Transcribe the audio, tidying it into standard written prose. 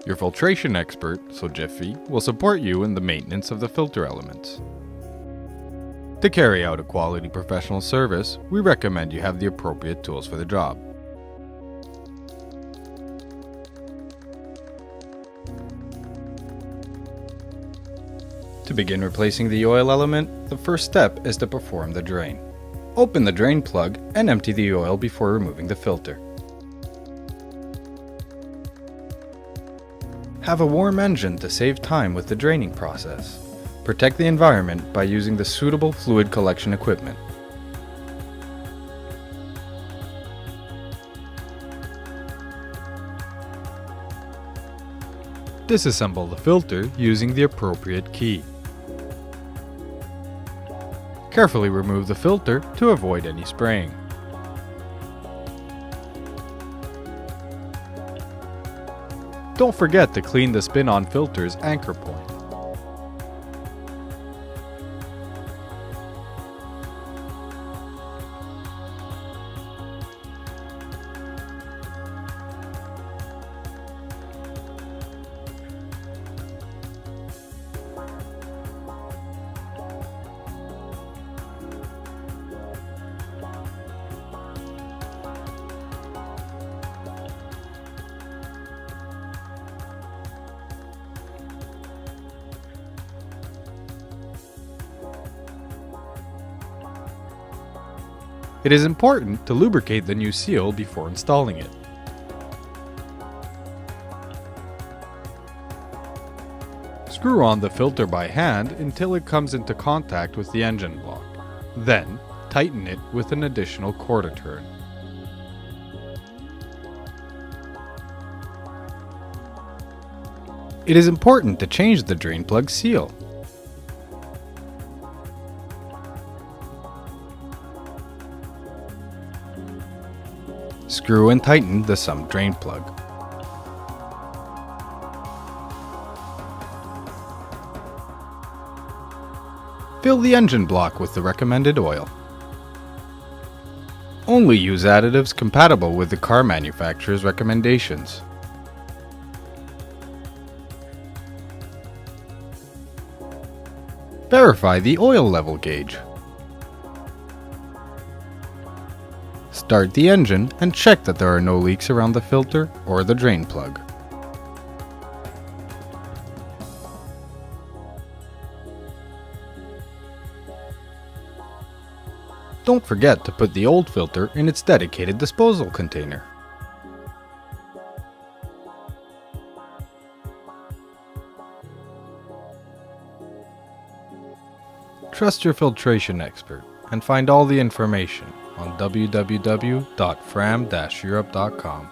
Your filtration expert, so Jiffy, will support you in the maintenance of the filter elements. To carry out a quality professional service, we recommend you have the appropriate tools for the job. To begin replacing the oil element, the first step is to perform the drain. Open the drain plug and empty the oil before removing the filter. Have a warm engine to save time with the draining process. Protect the environment by using the suitable fluid collection equipment. Disassemble the filter using the appropriate key. Carefully remove the filter to avoid any spraying. Don't forget to clean the spin-on filter's anchor point. It is important to lubricate the new seal before installing it. Screw on the filter by hand until it comes into contact with the engine block. Then, tighten it with an additional quarter turn. It is important to change the drain plug seal. Screw and tighten the sump drain plug. Fill the engine block with the recommended oil. Only use additives compatible with the car manufacturer's recommendations. Verify the oil level gauge. Start the engine and check that there are no leaks around the filter or the drain plug. Don't forget to put the old filter in its dedicated disposal container. Trust your filtration expert and find all the information on www.fram-europe.com.